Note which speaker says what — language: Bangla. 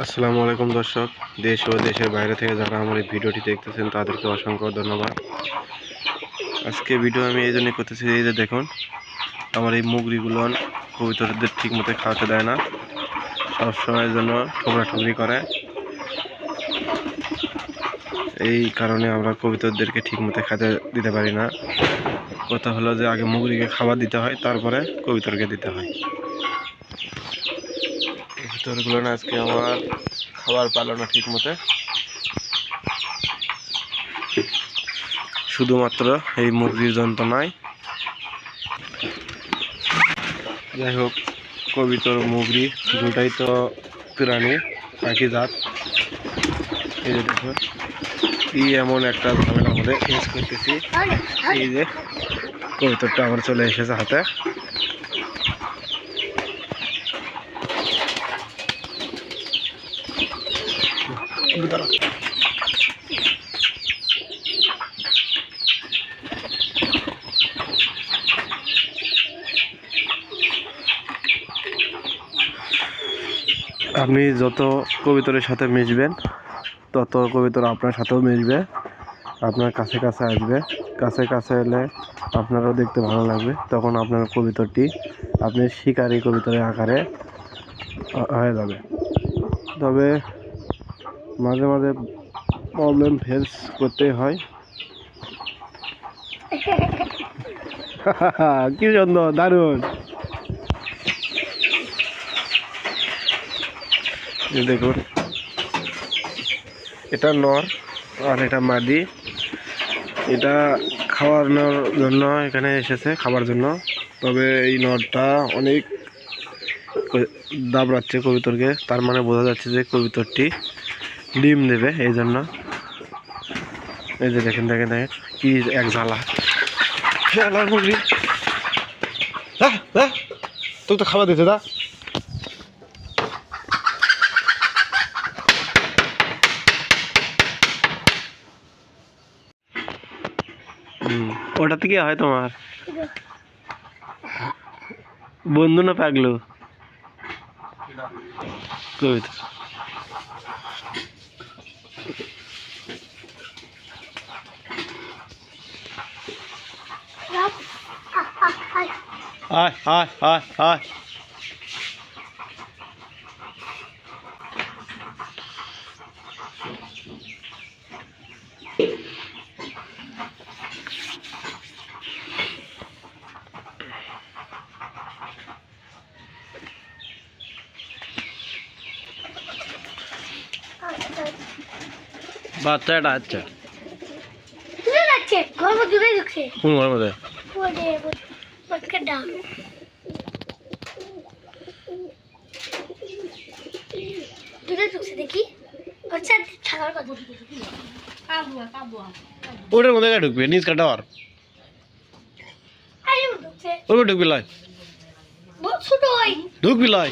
Speaker 1: আসসালামু আলাইকুম দর্শক, দেশ ও দেশের বাইরে থেকে যারা আমার এই ভিডিওটি দেখতেছেন তাদেরকে অসংখ্য ধন্যবাদ। আজকে ভিডিও আমি এই জন্য করতেছি, এই যে দেখুন আমার এই মুগরিগুলো কবুতরদের ঠিক মতো খাওয়াতে দেয় না, সবসময়ের জন্য ঠোকরাঠুকরি করে। এই কারণে আমরা কবুতরদেরকে ঠিক মতো খেতে দিতে পারি না। কথা হলো যে আগে মুগরিকে খাবার দিতে হয়, তারপরে কবুতরকে দিতে হয়। কবুতরগুলো না আজকে আমার খাবার পালো না ঠিক মতো, শুধুমাত্র এই মুগরির যন্ত্রণায়। যাই হোক, কবিতর মুগরি দুটাই তো প্রাণী, পাখি জাত। এই যে দেখো কি এমন একটা ঝামেলার মধ্যে ফেস করতেছি। এই যে কবিতরটা আমার চলে এসেছে হাতে। আপনি যত কবিতরের সাথে মিশবেন তত কবিতর আপনার সাথেও মিশবে, আপনার কাছে কাছে আসবে। কাছে কাছে এলে আপনারও দেখতে ভালো লাগবে, তখন আপনার কবিতরটি আপনি শিকারী কবিতরের আকারে হয়ে যাবে। তবে মাঝে মাঝে প্রবলেম ফেস করতে হয়। কি সুন্দর, দারুণ। দেখুন, এটা নর আর এটা মাদি। এটা খাওয়ানোর জন্য এখানে এসেছে, খাবার জন্য। তবে এই নরটা অনেক দাবড়াচ্ছে কবুতরকে, তার মানে বোঝা যাচ্ছে যে কবুতরটি ডিম দেবে। এই জন্য এই যে দেখেন দেখেন দেখেন কি এক জ্বালা মুরগি। তোকে তো খাবার দিতে দা। ওটাতে কি হয় তোমার বন্ধু না পাগলো কবিতা? আয় আয় আয় আয়। বাচ্চাটা আচ্ছা কোন ঘরের মধ্যে? ওটার মধ্যে ঢুকবে নিজ কাটার ঢুকবি লাই, ঢুকবি লাই।